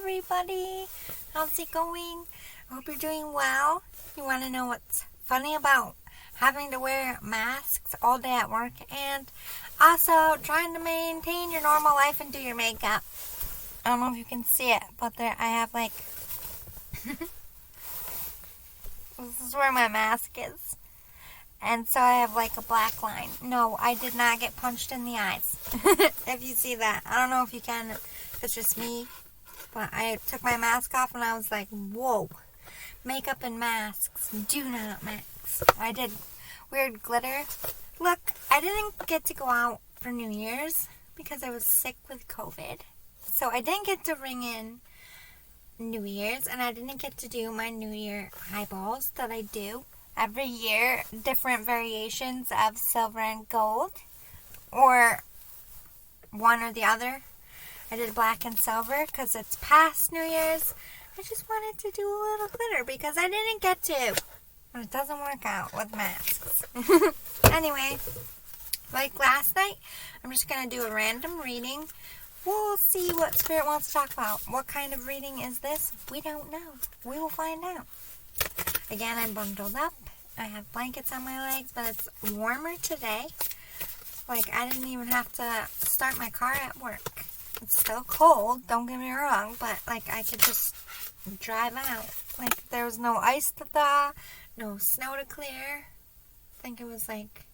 everybody. How's it going? I hope you're doing well. You want to know what's funny about having to wear masks all day at work and also trying to maintain your normal life and do your makeup? I don't know if you can see it, but there I have like this is where my mask is. And so I have like a black line. No, I did not get punched in the eyes. If you see that. I don't know if you can. It's just me. But I took my mask off and I was like, whoa. Makeup and masks do not mix. I did weird glitter. Look, I didn't get to go out for New Year's because I was sick with COVID. So I didn't get to ring in New Year's. And I didn't get to do my New Year eyeballs that I do every year, different variations of silver and gold, or one or the other. I did black and silver because it's past New Year's. I just wanted to do a little glitter because I didn't get to. And it doesn't work out with masks. Anyway, like last night, I'm just going to do a random reading. We'll see what Spirit wants to talk about. What kind of reading is this? We don't know. We will find out. Again, I'm bundled up. I have blankets on my legs, but it's warmer today. Like, I didn't even have to start my car at work. It's still cold, don't get me wrong, but, like, I could just drive out. Like, there was no ice to thaw, no snow to clear. I think it was, like,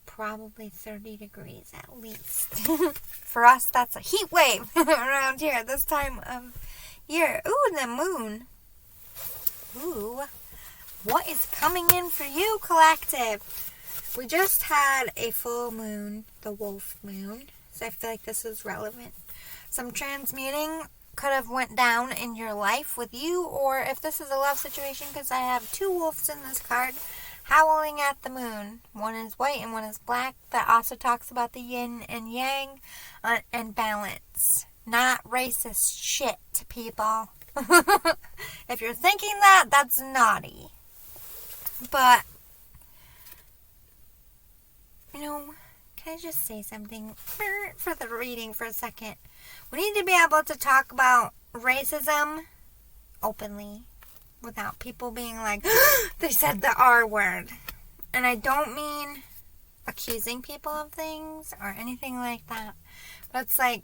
probably 30 degrees at least. For us, that's a heat wave around here this time of year. Ooh, the moon. Ooh, what is coming in for you, collective? We just had a full moon, the wolf moon, so I feel like this is relevant. Some transmuting could have went down in your life with you, or if this is a love situation, because I have two wolves in this card howling at the moon. One is white and one is black. That also talks about the yin and yang and balance. Not racist shit, people. If you're thinking that, that's naughty. But, you know, can I just say something for the reading for a second? We need to be able to talk about racism openly without people being like, they said the R word. And I don't mean accusing people of things or anything like that. But it's like,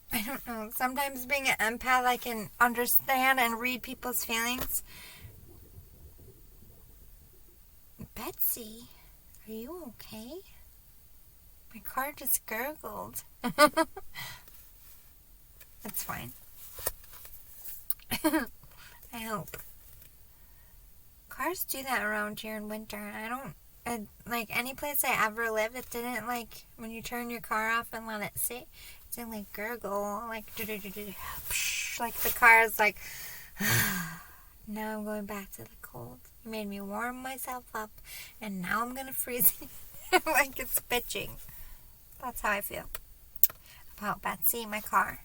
I don't know, sometimes being an empath, I can understand and read people's feelings. Betsy, are you okay? My car just gurgled. It's fine. I hope. Cars do that around here in winter. Like, any place I ever lived, it didn't, like, when you turn your car off and let it sit, it didn't, like, gurgle, like, like the car is like, now I'm going back to the cold. You made me warm myself up, and now I'm gonna freeze like it's bitching. That's how I feel about Betsy, my car.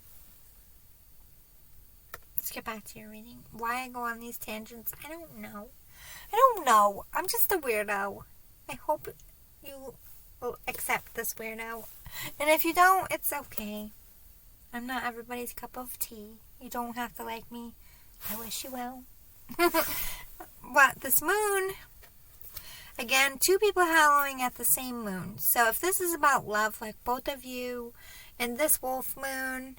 Let's get back to your reading. Why I go on these tangents, I don't know. I'm just a weirdo. I hope you will accept this weirdo. And if you don't, it's okay. I'm not everybody's cup of tea. You don't have to like me. I wish you well. But this moon, again, two people howling at the same moon. So if this is about love, like both of you and this wolf moon,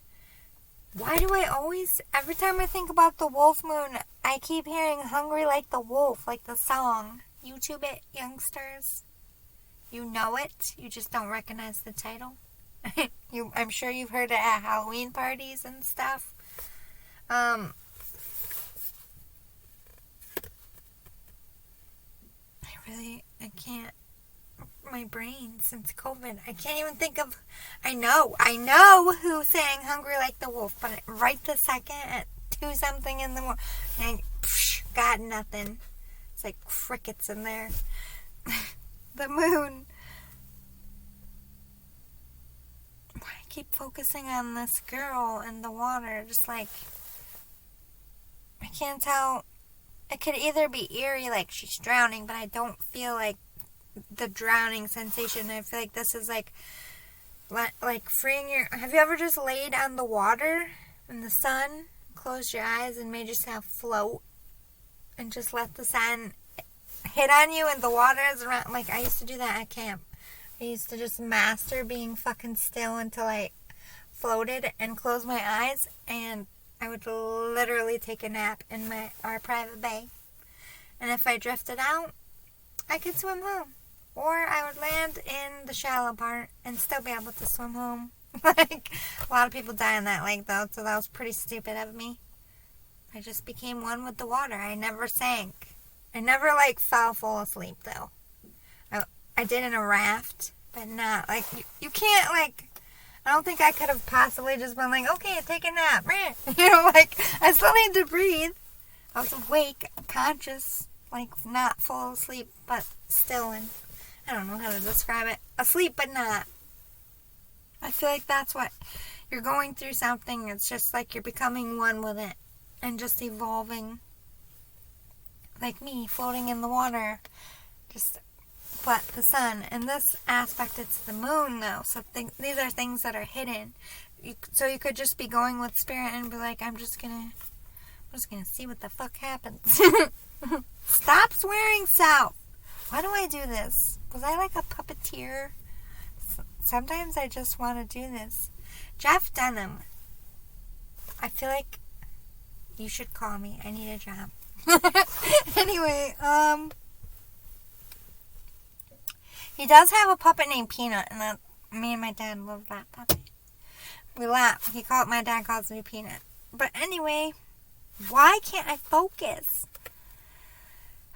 why do I always, every time I think about the wolf moon, I keep hearing Hungry Like the Wolf, like the song. YouTube it, youngsters. You know it. You just don't recognize the title. I'm sure you've heard it at Halloween parties and stuff. I can't, my brain, since COVID, I can't even think of, I know who sang Hungry Like the Wolf, but right this second at 2 something in the morning, I got nothing. It's like crickets in there. The moon. I keep focusing on this girl in the water, just like, I can't tell. It could either be eerie, like she's drowning, but I don't feel like the drowning sensation. I feel like this is like like freeing your... Have you ever just laid on the water in the sun, closed your eyes, and made yourself float, and just let the sun hit on you and the water is around? Like, I used to do that at camp. I used to just master being fucking still until I floated and close my eyes, and I would literally take a nap in our private bay. And if I drifted out, I could swim home. Or I would land in the shallow part and still be able to swim home. Like, a lot of people die in that lake, though, so that was pretty stupid of me. I just became one with the water. I never sank. I never, like, fall asleep, though. I did in a raft, but not, like, you can't, like... I don't think I could have possibly just been like, okay, take a nap. You know, like, I still need to breathe. I was awake, conscious, like, not full asleep, but still in, I don't know how to describe it. Asleep, but not. I feel like that's what, you're going through something. It's just like you're becoming one with it and just evolving. Like me, floating in the water. Just... But the sun, in this aspect, it's the moon, though. So these are things that are hidden. So you could just be going with spirit and be like, I'm just gonna see what the fuck happens. Stop swearing, South. Why do I do this? Was I like a puppeteer? Sometimes I just want to do this. Jeff Dunham. I feel like you should call me. I need a job. Anyway, he does have a puppet named Peanut, and me and my dad love that puppet. We laugh. My dad calls me Peanut. But anyway, why can't I focus?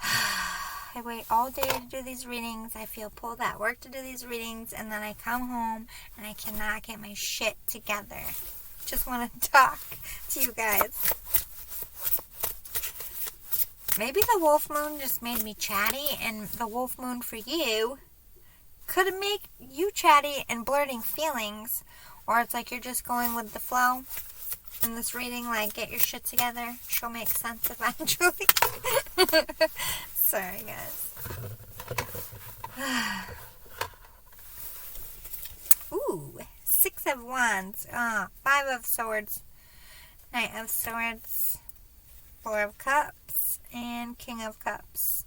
I wait all day to do these readings. I feel pulled at work to do these readings, and then I come home, and I cannot get my shit together. Just want to talk to you guys. Maybe the wolf moon just made me chatty, and the wolf moon for you could make you chatty and blurting feelings, or it's like you're just going with the flow in this reading, like, get your shit together. She'll make sense eventually. Sorry, guys. Ooh, 6 of Wands, 5 of Swords, Knight of Swords, 4 of Cups, and King of Cups.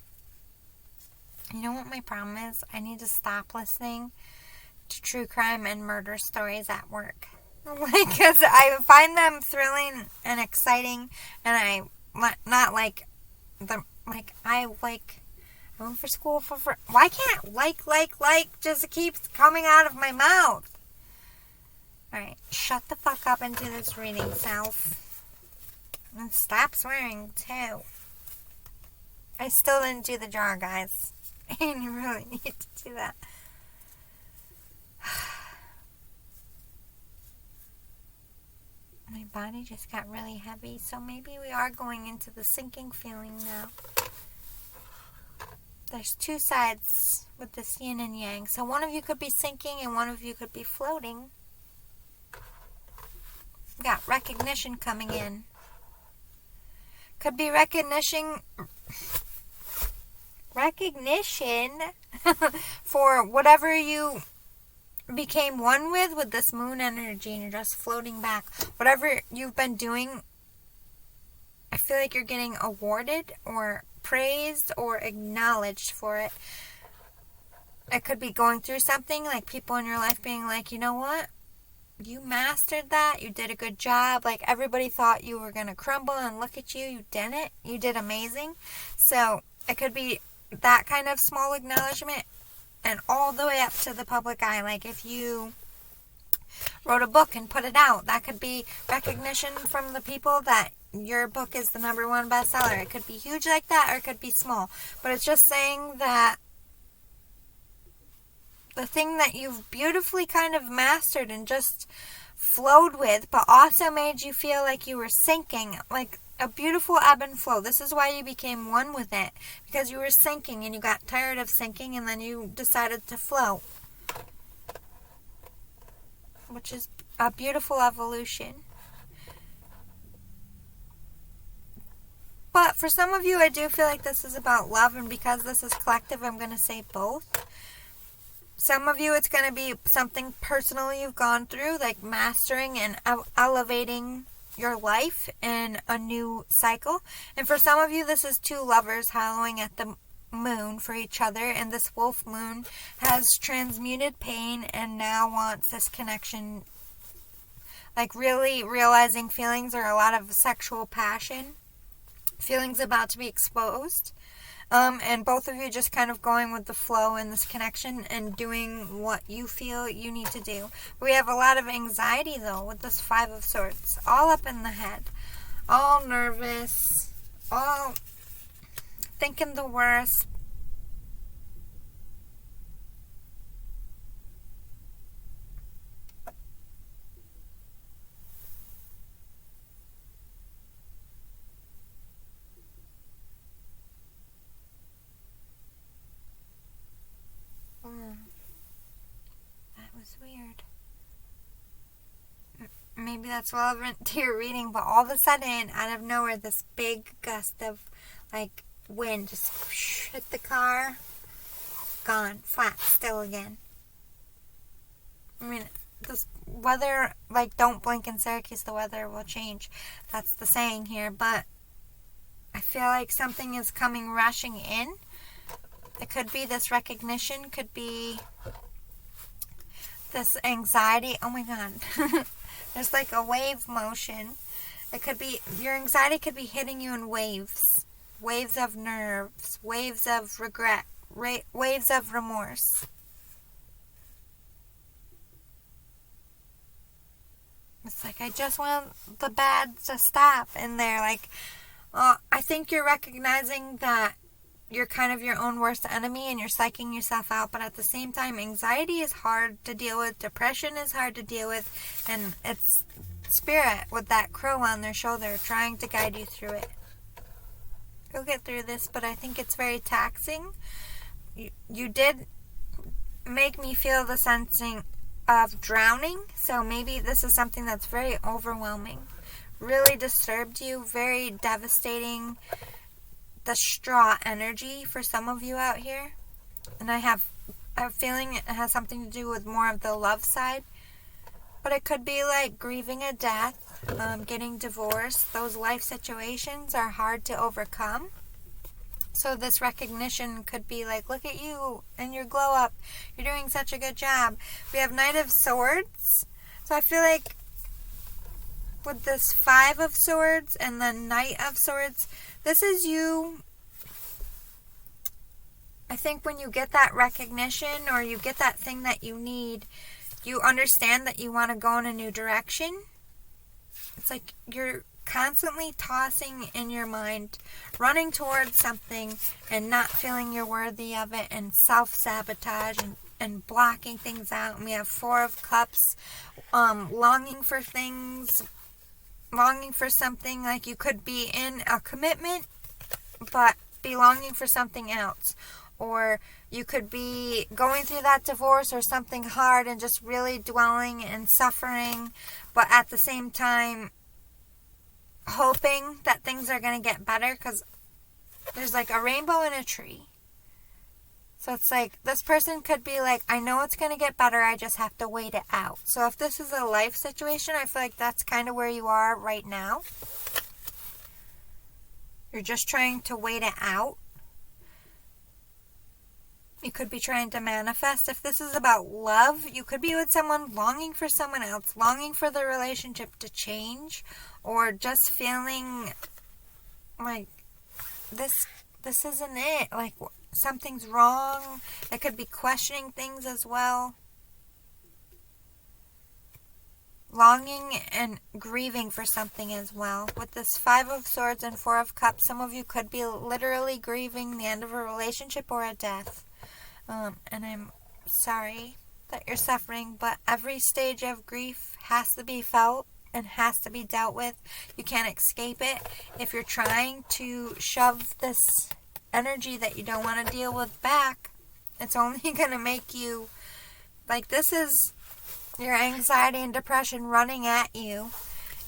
You know what my problem is? I need to stop listening to true crime and murder stories at work. Because I find them thrilling and exciting, and I went for school for why can't like just keeps coming out of my mouth? Alright, shut the fuck up and do this reading, Self. And stop swearing, too. I still didn't do the jar, guys. And you really need to do that. My body just got really heavy, so maybe we are going into the sinking feeling now. There's 2 sides with this yin and yang. So one of you could be sinking and one of you could be floating. We got recognition coming in. Could be recognition for whatever you became one with this moon energy, and you're just floating back. Whatever you've been doing, I feel like you're getting awarded or praised or acknowledged for it. It could be going through something, like people in your life being like, you know what? You mastered that. You did a good job. Like, everybody thought you were going to crumble, and look at you. You didn't. You did amazing. So it could be that kind of small acknowledgement, and all the way up to the public eye. Like, if you wrote a book and put it out, that could be recognition from the people that your book is the #1 bestseller. It could be huge like that, or it could be small. But it's just saying that the thing that you've beautifully kind of mastered and just flowed with, but also made you feel like you were sinking, like a beautiful ebb and flow. This is why you became one with it, because you were sinking and you got tired of sinking, and then you decided to float, which is a beautiful evolution. But for some of you, I do feel like this is about love, and because this is collective, I'm going to say both. Some of you, it's going to be something personal you've gone through, like mastering and elevating your life in a new cycle. And for some of you, this is two lovers howling at the moon for each other, and this wolf moon has transmuted pain and now wants this connection, like really realizing feelings are a lot of sexual passion, feelings about to be exposed, and both of you just kind of going with the flow in this connection and doing what you feel you need to do. We have a lot of anxiety though with this Five of Swords, all up in the head, all nervous, all thinking the worst. That was weird. Maybe that's relevant to your reading, but all of a sudden, out of nowhere, this big gust of like wind just hit the car, gone, flat, still again. I mean, this weather, like, don't blink in Syracuse, the weather will change. That's the saying here, but I feel like something is coming rushing in. It could be this recognition, could be this anxiety. Oh my God. There's like a wave motion. It could be, your anxiety could be hitting you in waves. Waves of nerves, waves of regret, waves of remorse. It's like, I just want the bad to stop. And they're like, I think you're recognizing that you're kind of your own worst enemy and you're psyching yourself out. But at the same time, anxiety is hard to deal with. Depression is hard to deal with. And it's spirit with that crow on their shoulder trying to guide you through it. You'll get through this, but I think it's very taxing. You did make me feel the sensing of drowning. So maybe this is something that's very overwhelming. Really disturbed you. Very devastating. Distraught energy for some of you out here. And I have a feeling it has something to do with more of the love side. But it could be like grieving a death, getting divorced. Those life situations are hard to overcome. So this recognition could be like, look at you and your glow up. You're doing such a good job. We have Knight of Swords. So I feel like with this Five of Swords and the Knight of Swords, this is you. I think when you get that recognition or you get that thing that you need, you understand that you want to go in a new direction. It's like you're constantly tossing in your mind, running towards something and not feeling you're worthy of it, and self-sabotage and blocking things out. And we have Four of Cups, longing for things, longing for something. Like you could be in a commitment but be longing for something else. Or you could be going through that divorce or something hard and just really dwelling and suffering, but at the same time hoping that things are going to get better, because there's like a rainbow in a tree. So it's like this person could be like, I know it's going to get better, I just have to wait it out. So if this is a life situation, I feel like that's kind of where you are right now. You're just trying to wait it out. You could be trying to manifest. If this is about love, you could be with someone longing for someone else, longing for the relationship to change, or just feeling like this isn't it. Like something's wrong. It could be questioning things as well. Longing and grieving for something as well. With this Five of Swords and Four of Cups, some of you could be literally grieving the end of a relationship or a death. And I'm sorry that you're suffering, but every stage of grief has to be felt and has to be dealt with. You can't escape it. If you're trying to shove this energy that you don't want to deal with back, it's only going to make you, like, this is your anxiety and depression running at you.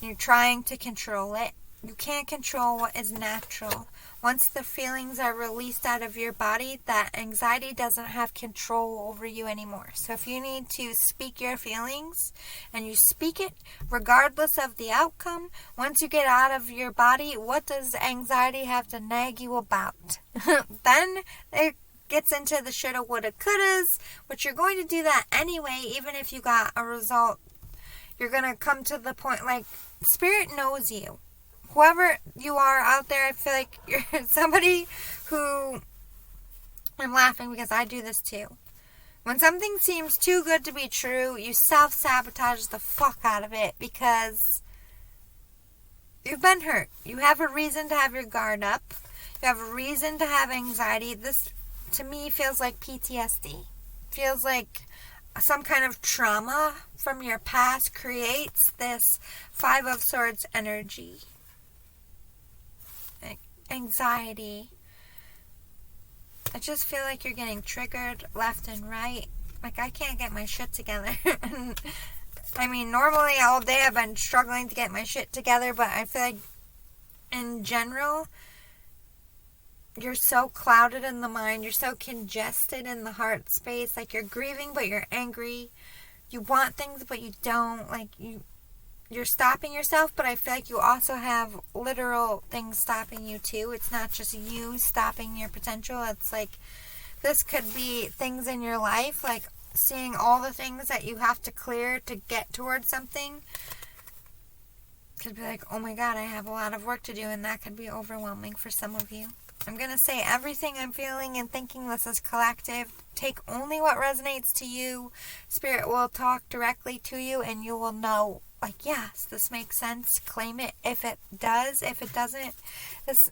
You're trying to control it. You can't control what is natural. Once the feelings are released out of your body, that anxiety doesn't have control over you anymore. So if you need to speak your feelings and you speak it regardless of the outcome, once you get out of your body, what does anxiety have to nag you about? Then it gets into the shoulda, woulda, couldas, which you're going to do that anyway, even if you got a result. You're going to come to the point, like, Spirit knows you. Whoever you are out there, I feel like you're somebody who, I'm laughing because I do this too. When something seems too good to be true, you self-sabotage the fuck out of it because you've been hurt. You have a reason to have your guard up. You have a reason to have anxiety. This, to me, feels like PTSD. Feels like some kind of trauma from your past creates this Five of Swords energy. Anxiety. I just feel like you're getting triggered left and right. Like, I can't get my shit together. I mean, normally all day I've been struggling to get my shit together, but I feel like in general, you're so clouded in the mind, you're so congested in the heart space, like you're grieving but you're angry. You want things but you don't. Like, you're stopping yourself, but I feel like you also have literal things stopping you too. It's not just you stopping your potential. It's like, this could be things in your life, like seeing all the things that you have to clear to get towards something. Could be like, oh my God, I have a lot of work to do, and that could be overwhelming for some of you. I'm going to say everything I'm feeling and thinking. This is collective. Take only what resonates to you. Spirit will talk directly to you, and you will know, like, yes, this makes sense. Claim it if it does. If it doesn't, this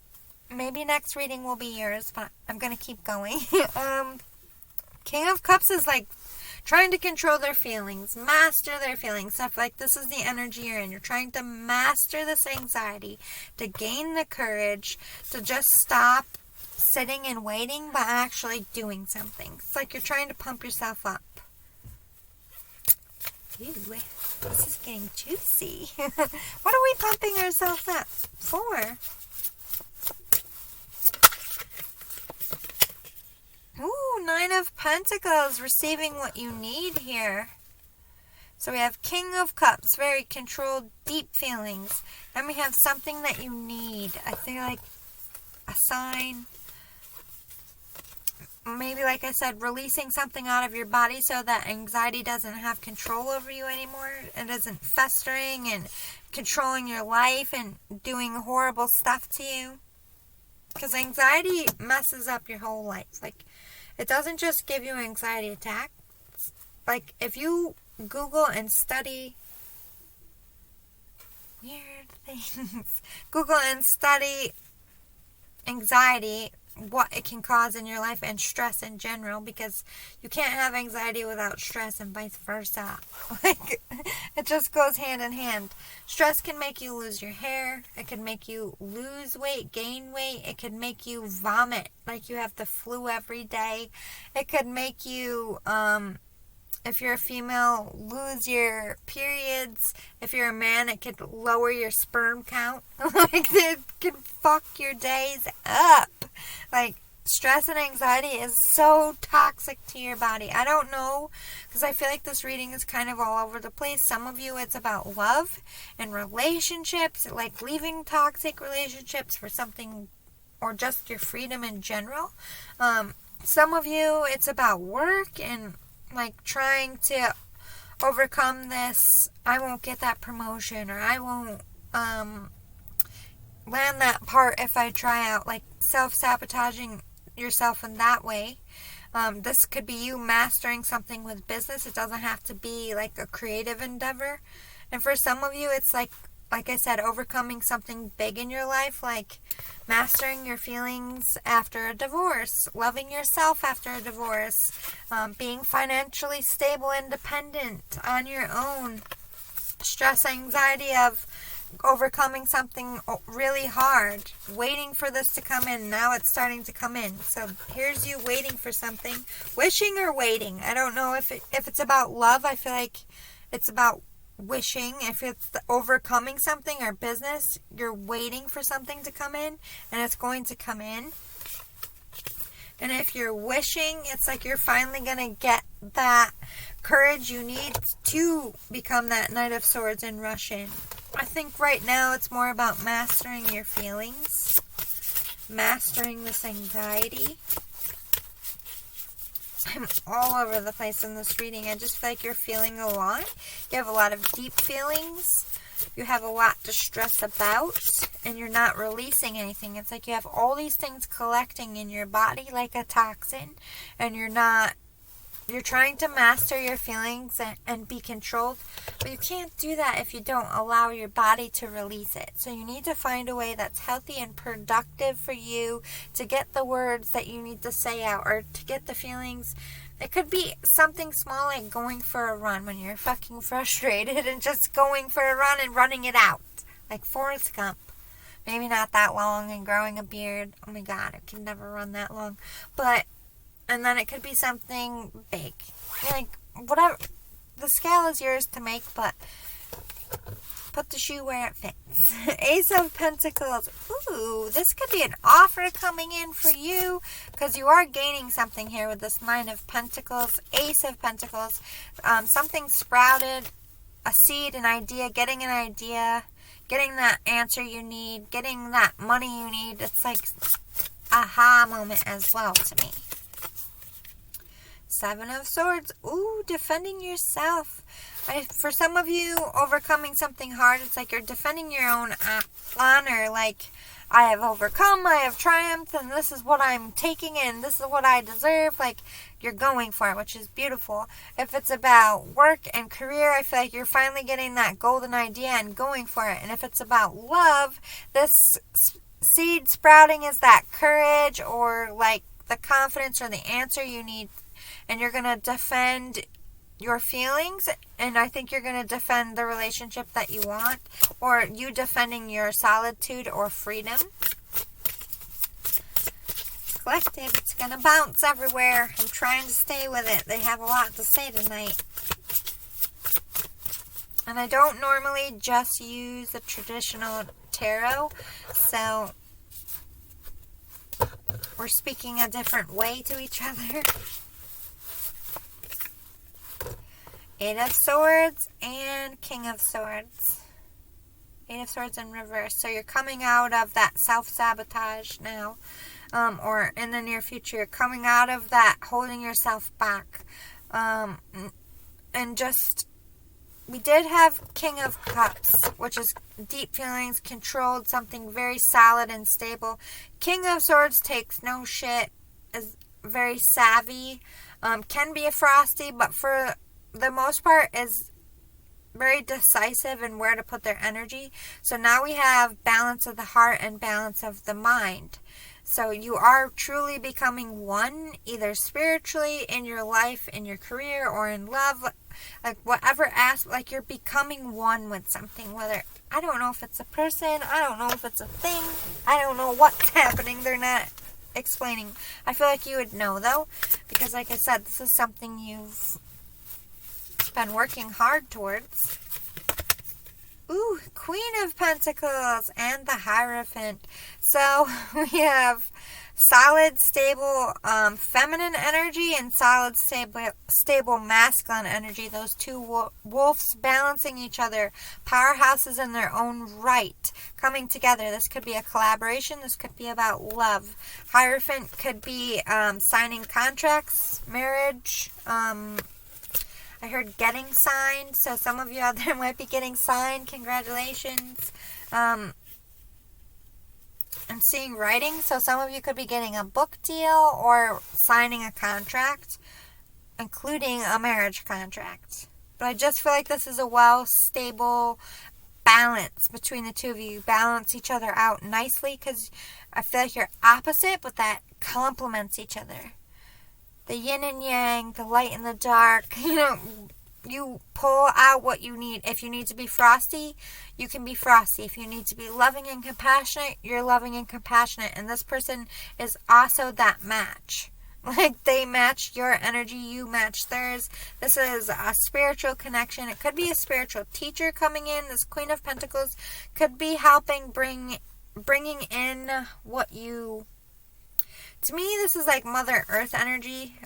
maybe next reading will be yours, but I'm going to keep going. King of Cups is like trying to control their feelings, master their feelings, stuff like this is the energy you're in. You're trying to master this anxiety, to gain the courage, to just stop sitting and waiting, but actually doing something. It's like you're trying to pump yourself up. Ew, this is getting juicy. What are we pumping ourselves up for? Ooh, Nine of Pentacles, receiving what you need here. So we have King of Cups, very controlled, deep feelings. Then we have something that you need. I feel like a sign. Maybe, like I said, releasing something out of your body so that anxiety doesn't have control over you anymore. It isn't festering and controlling your life and doing horrible stuff to you. Because anxiety messes up your whole life. Like, it doesn't just give you anxiety attacks. Like, if you Google and study weird things, Google and study anxiety, what it can cause in your life, and stress in general, because you can't have anxiety without stress and vice versa. Like, it just goes hand in hand. Stress can make you lose your hair. It can make you lose weight, gain weight. It can make you vomit like you have the flu every day. It could make you, if you're a female, lose your periods. If you're a man, it could lower your sperm count. Like, it could fuck your days up. Like, stress and anxiety is so toxic to your body. I don't know, because I feel like this reading is kind of all over the place. Some of you, it's about love and relationships, like leaving toxic relationships for something, or just your freedom in general. Some of you, it's about work and like trying to overcome this, I won't get that promotion, or I won't land that part if I try out, like self-sabotaging yourself in that way. This could be you mastering something with business. It doesn't have to be like a creative endeavor. And for some of you, it's like I said, overcoming something big in your life, like mastering your feelings after a divorce, loving yourself after a divorce, being financially stable, independent on your own, stress, anxiety of overcoming something really hard, waiting for this to come in. Now it's starting to come in. So here's you waiting for something, wishing or waiting. I don't know if it's about love. I feel like it's about wishing, if it's overcoming something or business, you're waiting for something to come in, and it's going to come in. And if you're wishing, it's like you're finally going to get that courage you need to become that Knight of Swords and rush in. I think right now it's more about mastering your feelings, mastering this anxiety. I'm all over the place in this reading. I just feel like you're feeling a lot. You have a lot of deep feelings. You have a lot to stress about, and you're not releasing anything. It's like you have all these things collecting in your body like a toxin, and you're trying to master your feelings and be controlled, but you can't do that if you don't allow your body to release it. So you need to find a way that's healthy and productive for you to get the words that you need to say out, or to get the feelings. It could be something small like going for a run when you're fucking frustrated, and just going for a run and running it out. Like Forrest Gump. Maybe not that long, and growing a beard. Oh my god, I can never run that long. And then it could be something big. Like, whatever. The scale is yours to make, but put the shoe where it fits. Ace of Pentacles. Ooh, this could be an offer coming in for you, because you are gaining something here with this Nine of Pentacles. Ace of Pentacles. Something sprouted. A seed, an idea, getting that answer you need, getting that money you need. It's like aha moment as well to me. Seven of Swords. Ooh, defending yourself. For some of you, overcoming something hard, it's like you're defending your own honor. Like, I have overcome, I have triumphed, and this is what I'm taking, and this is what I deserve. Like, you're going for it, which is beautiful. If it's about work and career, I feel like you're finally getting that golden idea and going for it. And if it's about love, this seed sprouting is that courage, or like the confidence or the answer you need. And you're going to defend your feelings, and I think you're going to defend the relationship that you want, or you defending your solitude or freedom. Collective, it's going to bounce everywhere. I'm trying to stay with it. They have a lot to say tonight. And I don't normally just use the traditional tarot, so we're speaking a different way to each other. Eight of Swords and King of Swords. Eight of Swords in reverse. So you're coming out of that self-sabotage now. Or in the near future, you're coming out of that holding yourself back. And just, we did have King of Cups, which is deep feelings, controlled, something very solid and stable. King of Swords takes no shit, is very savvy, can be a frosty, but for the most part is very decisive in where to put their energy. So now we have balance of the heart and balance of the mind. So you are truly becoming one, either spiritually, in your life, in your career, or in love. Like whatever aspect, like you're becoming one with something. Whether, I don't know if it's a person, I don't know if it's a thing, I don't know what's happening. They're not explaining. I feel like you would know though, because like I said, this is something you've been working hard towards. Ooh, Queen of Pentacles and the Hierophant. So we have solid, stable, feminine energy and solid, stable, masculine energy. Those two wolves balancing each other. Powerhouses in their own right. Coming together. This could be a collaboration. This could be about love. Hierophant could be signing contracts, marriage, I heard getting signed, so some of you out there might be getting signed. Congratulations. I'm seeing writing, so some of you could be getting a book deal or signing a contract, including a marriage contract. But I just feel like this is a stable balance between the two of you. You balance each other out nicely, because I feel like you're opposite, but that complements each other. The yin and yang, the light and the dark, you pull out what you need. If you need to be frosty, you can be frosty. If you need to be loving and compassionate, you're loving and compassionate. And this person is also that match. Like they match your energy, you match theirs. This is a spiritual connection. It could be a spiritual teacher coming in. This Queen of Pentacles could be helping bringing in what you... To me, this is like Mother Earth energy.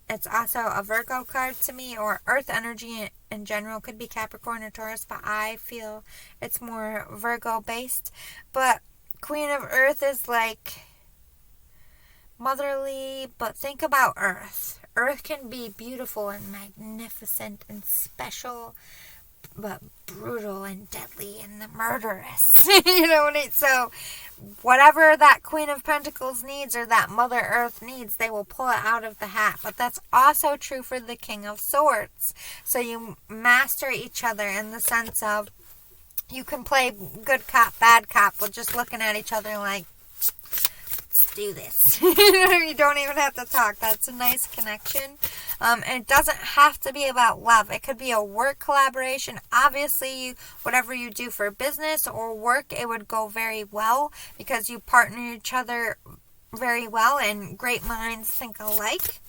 It's also a Virgo card to me, or Earth energy in general. Could be Capricorn or Taurus, but I feel it's more Virgo based. But Queen of Earth is like motherly, but think about Earth. Earth can be beautiful and magnificent and special, but brutal and deadly and murderous. You know what I mean? So whatever that Queen of Pentacles needs or that Mother Earth needs, they will pull it out of the hat. But that's also true for the King of Swords. So you master each other in the sense of you can play good cop, bad cop with just looking at each other like, let's do this. You don't even have to talk. That's a nice connection. And it doesn't have to be about love. It could be a work collaboration. Obviously, whatever you do for business or work, it would go very well because you partner each other very well and great minds think alike.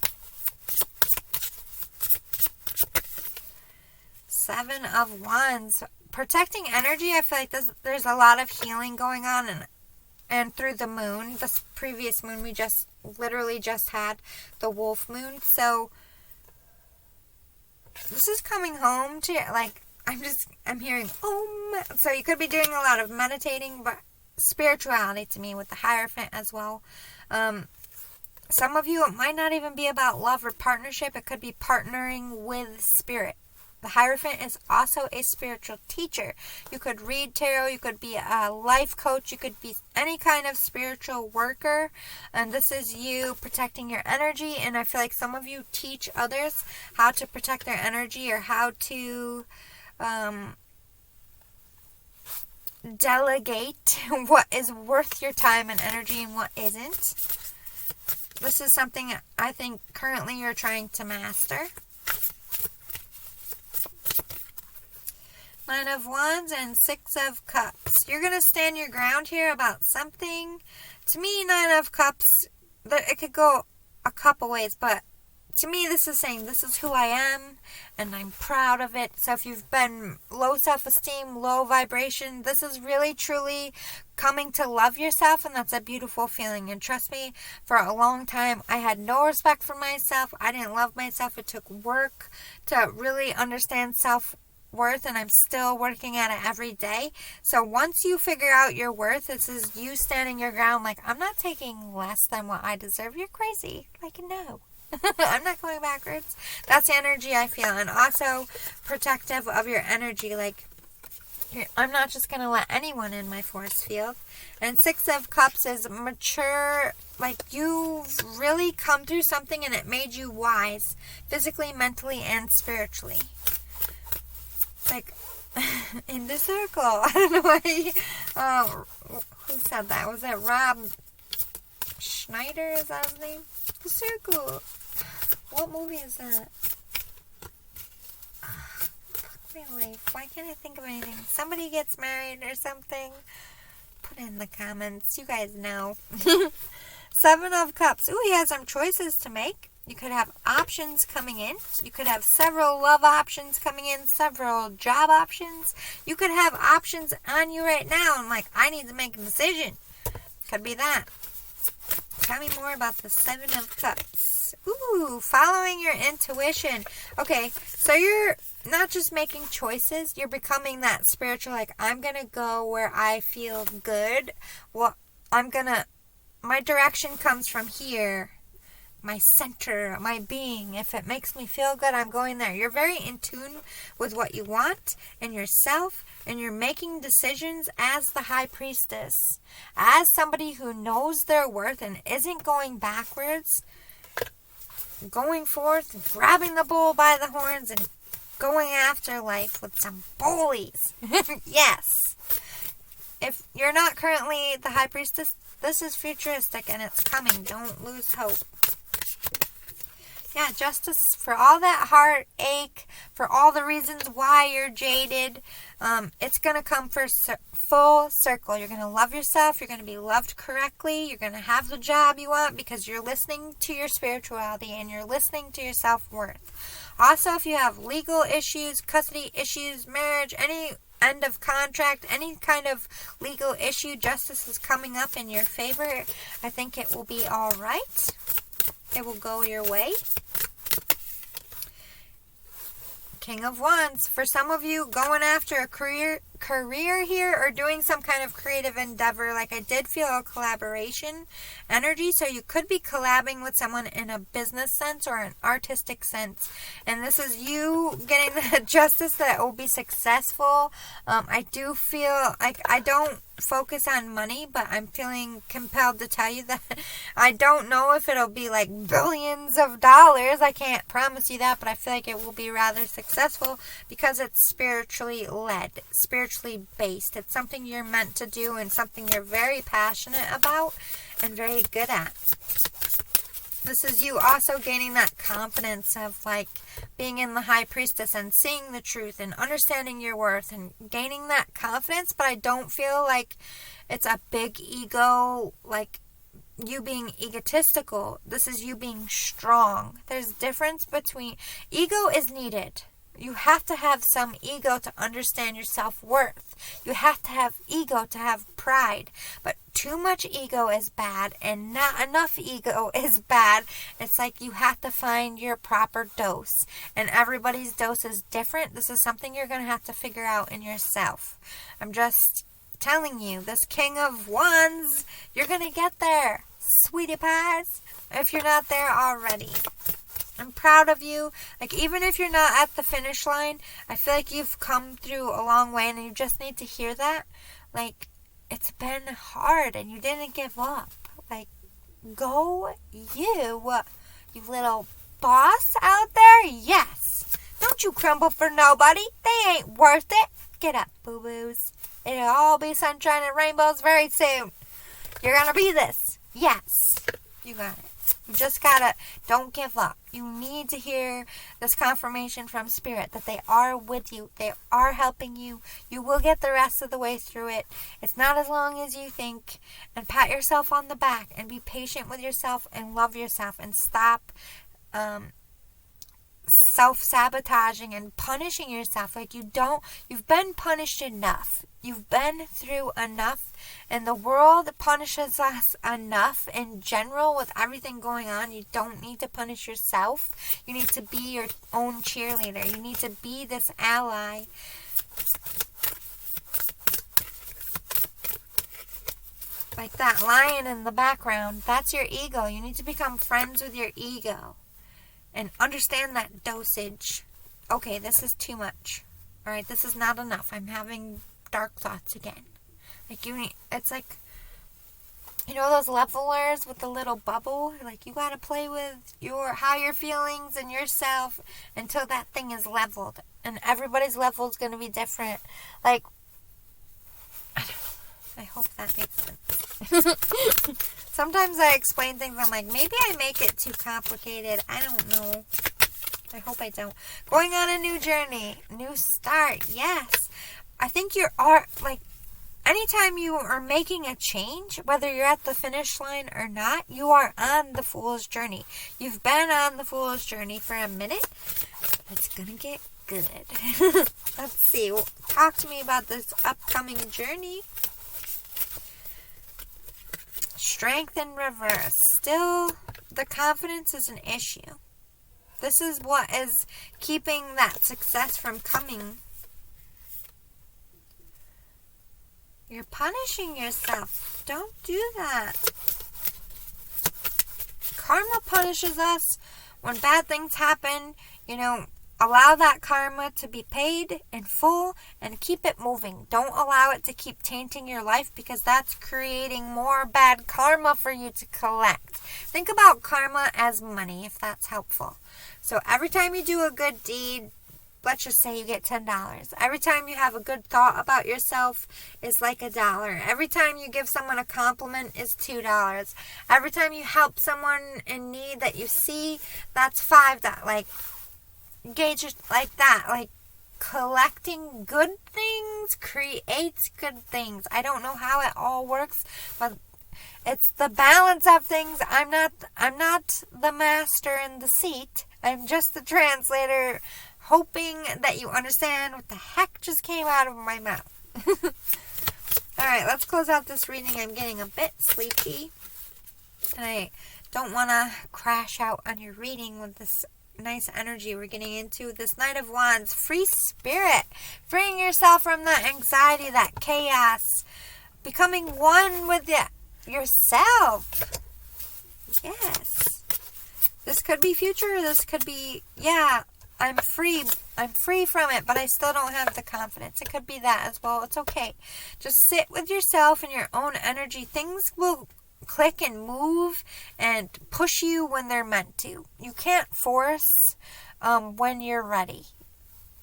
7 of Wands. Protecting energy, I feel like there's a lot of healing going on and through the moon. This previous moon we literally just had the wolf moon. So this is coming home to, like, I'm hearing so you could be doing a lot of meditating, but spirituality to me with the Hierophant as well. Some of you, it might not even be about love or partnership. It could be partnering with spirit. The Hierophant is also a spiritual teacher. You could read tarot, you could be a life coach, you could be any kind of spiritual worker. And this is you protecting your energy. And I feel like some of you teach others how to protect their energy or how to delegate what is worth your time and energy and what isn't. This is something I think currently you're trying to master. 9 of Wands and 6 of Cups. You're going to stand your ground here about something. To me, 9 of Cups, it could go a couple ways, but to me, this is saying this is who I am, and I'm proud of it. So if you've been low self-esteem, low vibration, this is really, truly coming to love yourself, and that's a beautiful feeling. And trust me, for a long time, I had no respect for myself. I didn't love myself. It took work to really understand self-worth, and I'm still working at it every day. So once you figure out your worth, this is you standing your ground like, I'm not taking less than what I deserve. You're crazy. Like, no. I'm not going backwards. That's the energy I feel. And also protective of your energy. Like, I'm not just going to let anyone in my force field. And 6 of Cups is mature. Like, you've really come through something and it made you wise. Physically, mentally, and spiritually. Like, in the circle. I don't know why. Who said that? Was it Rob Schneider? Is that his name? The Circle. What movie is that? Really? Why can't I think of anything? Somebody gets married or something? Put it in the comments. You guys know. 7 of Cups. Ooh, he has some choices to make. You could have options coming in. You could have several love options coming in, several job options. You could have options on you right now. And like, I need to make a decision. Could be that. Tell me more about the 7 of Cups. Ooh, following your intuition. Okay, so you're not just making choices. You're becoming that spiritual, like, I'm going to go where I feel good. Well, my direction comes from here. My center, my being. If it makes me feel good, I'm going there. You're very in tune with what you want and yourself, and you're making decisions as the High Priestess. As somebody who knows their worth and isn't going backwards, going forth, grabbing the bull by the horns, and going after life with some bullies. Yes. If you're not currently the High Priestess, this is futuristic and it's coming. Don't lose hope. Yeah, justice for all that heartache, for all the reasons why you're jaded. It's going to come full circle. You're going to love yourself. You're going to be loved correctly. You're going to have the job you want because you're listening to your spirituality and you're listening to your self-worth. Also, if you have legal issues, custody issues, marriage, any end of contract, any kind of legal issue, justice is coming up in your favor. I think it will be all right. It will go your way. King of Wands. For some of you, going after a career here or doing some kind of creative endeavor, like I did feel a collaboration energy, so you could be collabing with someone in a business sense or an artistic sense, and this is you getting the justice that will be successful. I do feel like I don't focus on money, but I'm feeling compelled to tell you that I don't know if it'll be like billions of dollars. I can't promise you that, but I feel like it will be rather successful because it's spiritually led, spiritually based. It's something you're meant to do and something you're very passionate about and very good at. This is you also gaining that confidence of like being in the high priestess and seeing the truth and understanding your worth and gaining that confidence, but I don't feel like it's a big ego, like you being egotistical. This is you being strong. There's difference between ego is needed. You have to have some ego to understand your self-worth. You have to have ego to have pride. But too much ego is bad and not enough ego is bad. It's like you have to find your proper dose. And everybody's dose is different. This is something you're going to have to figure out in yourself. I'm just telling you, this King of Wands, you're going to get there, sweetie pies, if you're not there already. I'm proud of you. Like, even if you're not at the finish line, I feel like you've come through a long way and you just need to hear that. Like, it's been hard and you didn't give up. Like, go you little boss out there. Yes. Don't you crumble for nobody. They ain't worth it. Get up, boo-boos. It'll all be sunshine and rainbows very soon. You're gonna be this. Yes. You got it. You just gotta, don't give up. You need to hear this confirmation from Spirit that they are with you. They are helping you. You will get the rest of the way through it. It's not as long as you think. And pat yourself on the back and be patient with yourself and love yourself and stop self-sabotaging and punishing yourself. Like you've been punished enough. You've been through enough, and the world punishes us enough in general with everything going on. You don't need to punish yourself. You need to be your own cheerleader. You need to be this ally. Like that lion in the background, that's your ego. You need to become friends with your ego and understand that dosage. Okay, this is too much. All right, this is not enough. I'm having dark thoughts again. Like it's like, you know those levelers with the little bubble? Like you gotta play with how you're feelings and yourself until that thing is leveled. And everybody's level is gonna be different. Like, I hope that makes sense. Sometimes I explain things, I'm like, maybe I make it too complicated. I don't know. I hope I don't. Going on a new journey, new start, yes. I think like, anytime you are making a change, whether you're at the finish line or not, you are on the fool's journey. You've been on the fool's journey for a minute. It's gonna get good. Let's see. Talk to me about this upcoming journey. Strength in reverse. Still, the confidence is an issue. This is what is keeping that success from coming. You're punishing yourself. Don't do that. Karma punishes us when bad things happen. Allow that karma to be paid in full and keep it moving. Don't allow it to keep tainting your life because that's creating more bad karma for you to collect. Think about karma as money, if that's helpful. So every time you do a good deed, let's just say you get $10. Every time you have a good thought about yourself is like $1. Every time you give someone a compliment is $2. Every time you help someone in need that you see, that's $5. Like, gauge it like that. Like, collecting good things creates good things. I don't know how it all works, but it's the balance of things. I'm not the master in the seat. I'm just the translator, hoping that you understand what the heck just came out of my mouth. Alright, let's close out this reading. I'm getting a bit sleepy. And I don't want to crash out on your reading with this nice energy we're getting into. This Knight of Wands, free spirit. Freeing yourself from that anxiety, that chaos. Becoming one with yourself. Yes. This could be future. This could be, I'm free from it, but I still don't have the confidence. It could be that as well. It's okay. Just sit with yourself and your own energy. Things will click and move and push you when they're meant to. You can't force when you're ready.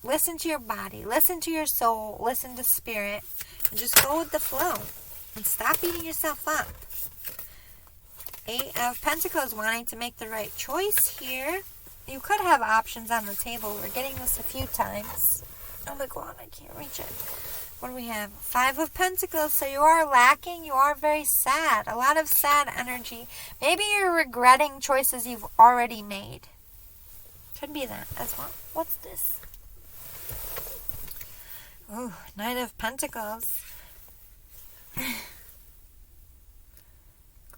Listen to your body. Listen to your soul. Listen to spirit. And just go with the flow. And stop beating yourself up. 8 of Pentacles, wanting to make the right choice here. You could have options on the table. We're getting this a few times. Oh my god, I can't reach it. What do we have? 5 of Pentacles. So you are lacking. You are very sad. A lot of sad energy. Maybe you're regretting choices you've already made. Could be that as well. What's this? Oh, Knight of Pentacles.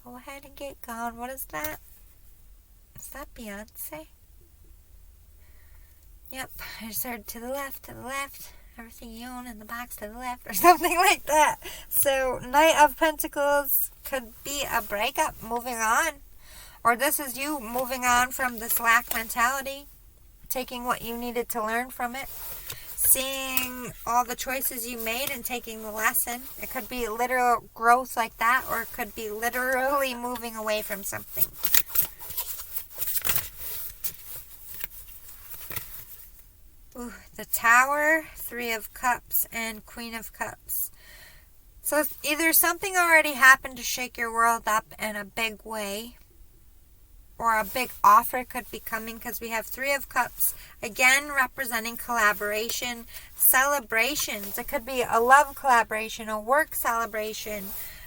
Go ahead and get gone. What is that? Is that Beyonce? Yep. I just heard to the left. Everything you own in the box to the left. Or something like that. So, Knight of Pentacles could be a breakup. Moving on. Or this is you moving on from this lack mentality. Taking what you needed to learn from it. Seeing all the choices you made and taking the lesson. It could be literal growth like that, or it could be literally moving away from something. Ooh, the Tower, 3 of Cups, and Queen of Cups. So either something already happened to shake your world up in a big way, or a big offer could be coming, because we have 3 of Cups, again representing collaboration, celebrations. It could be a love collaboration, a work celebration,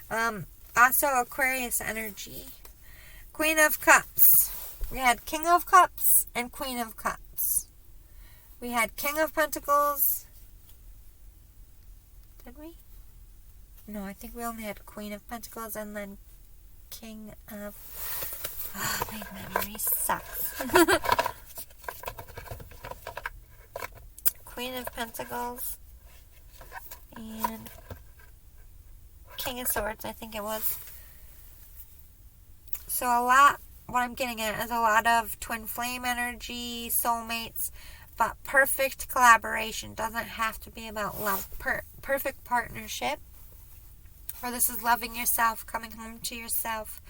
also Aquarius energy. Queen of Cups. We had King of Cups and Queen of Cups. We had King of Pentacles. Did we? No, I think we only had Queen of Pentacles and then King of... Oh, my memory sucks. Queen of Pentacles and King of Swords, I think it was. So what I'm getting at is a lot of twin flame energy, soulmates, but perfect collaboration. Doesn't have to be about love. Perfect partnership. Or this is loving yourself, coming home to yourself.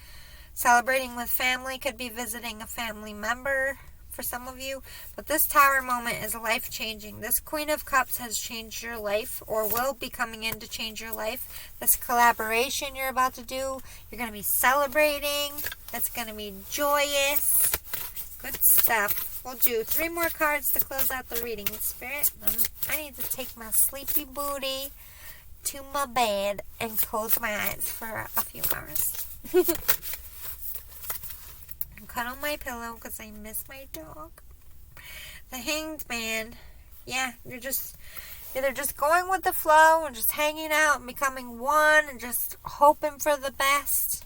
Celebrating with family, could be visiting a family member for some of you. But this Tower moment is life-changing. This Queen of Cups has changed your life, or will be coming in to change your life. This collaboration you're about to do, you're going to be celebrating. It's going to be joyous. Good stuff. We'll do 3 more cards to close out the reading, Spirit. I need to take my sleepy booty to my bed and close my eyes for a few hours. Cuddle my pillow because I miss my dog. The Hanged Man. Yeah, you're just either just going with the flow and just hanging out and becoming one and just hoping for the best.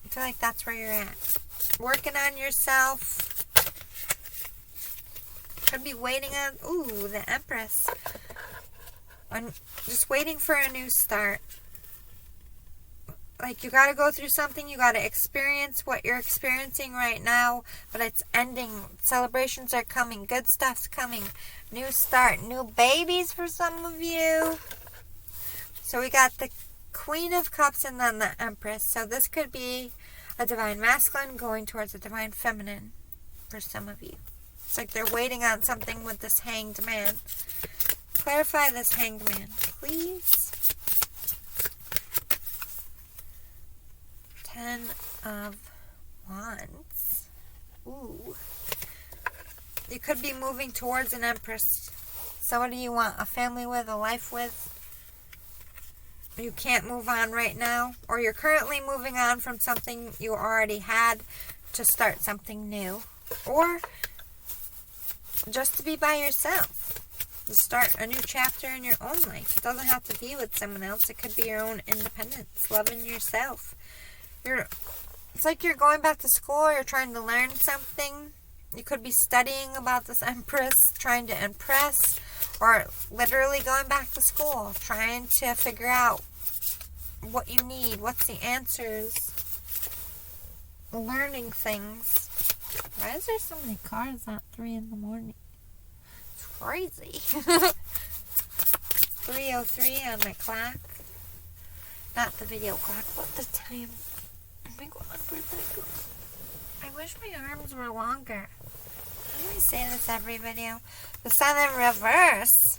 I feel like that's where you're at. Working on yourself. Could be waiting on, the Empress. Just waiting for a new start. Like, you gotta go through something, you gotta experience what you're experiencing right now, but it's ending. Celebrations are coming, good stuff's coming, new start, new babies for some of you. So we got the Queen of Cups and then the Empress. So this could be a divine masculine going towards a divine feminine for some of you. It's like they're waiting on something with this Hanged Man. Clarify this Hanged Man, please. 10 of Wands. Ooh. You could be moving towards an Empress. So what do you want? A family with? A life with? You can't move on right now? Or you're currently moving on from something you already had to start something new? Or just to be by yourself? To start a new chapter in your own life. It doesn't have to be with someone else. It could be your own independence. Loving yourself. It's like you're going back to school. Or you're trying to learn something. You could be studying about this Empress, trying to impress, or literally going back to school, trying to figure out what you need, what's the answers, learning things. Why is there so many cars at 3 in the morning? It's crazy. 3:03 on my clock. Not the video clock, but the time. Oh my God, I wish my arms were longer. Let me say this every video. The sun in reverse.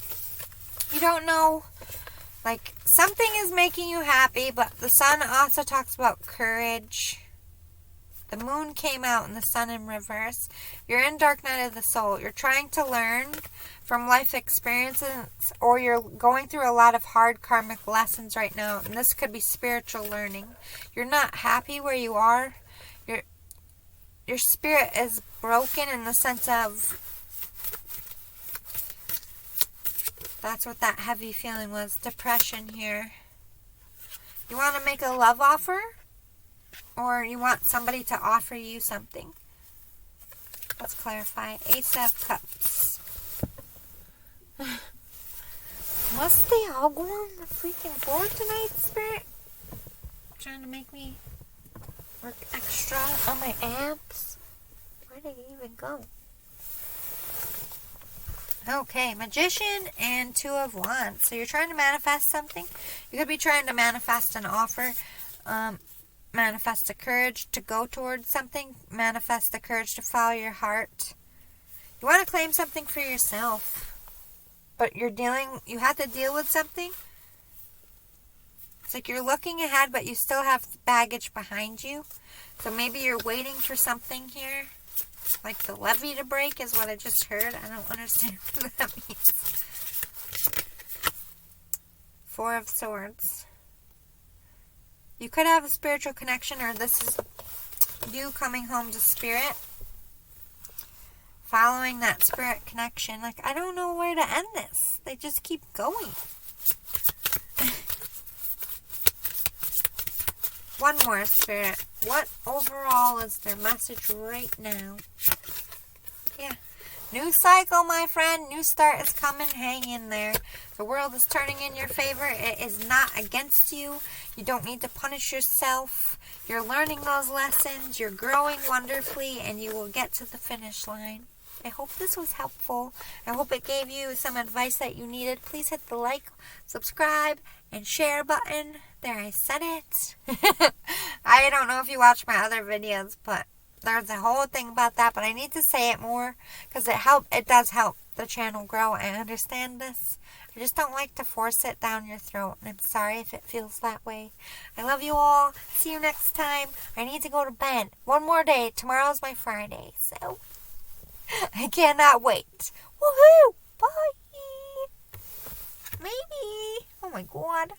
You don't know, like, something is making you happy, but the sun also talks about courage. The moon came out in the sun in reverse. You're in dark night of the soul. You're trying to learn from life experiences, or you're going through a lot of hard karmic lessons right now, and this could be spiritual learning. You're not happy where you are. Your spirit is broken in the sense of, that's what that heavy feeling was, depression here. You want to make a love offer? Or you want somebody to offer you something? Let's clarify. Ace of Cups. Must they all go on the freaking floor tonight, Spirit? Trying to make me work extra on my abs. Where did it even go? Okay, Magician and 2 of Wands. So you're trying to manifest something. You could be trying to manifest an offer. Manifest the courage to go towards something. Manifest the courage to follow your heart. You want to claim something for yourself. But you have to deal with something. It's like you're looking ahead, but you still have baggage behind you. So maybe you're waiting for something here. Like the levee to break is what I just heard. I don't understand what that means. 4 of Swords. You could have a spiritual connection, or this is you coming home to spirit. Following that spirit connection. Like, I don't know where to end this. They just keep going. One more, Spirit. What overall is their message right now? Yeah. New cycle, my friend. New start is coming. Hang in there. The world is turning in your favor. It is not against you. You don't need to punish yourself. You're learning those lessons. You're growing wonderfully, and you will get to the finish line. I hope this was helpful. I hope it gave you some advice that you needed. Please hit the like, subscribe, and share button. There, I said it. I don't know if you watch my other videos, but there's a whole thing about that. But I need to say it more because it does help the channel grow. I understand this. I just don't like to force it down your throat. And I'm sorry if it feels that way. I love you all. See you next time. I need to go to bed. One more day. Tomorrow's my Friday. So I cannot wait. Woohoo! Bye! Maybe. Oh my God.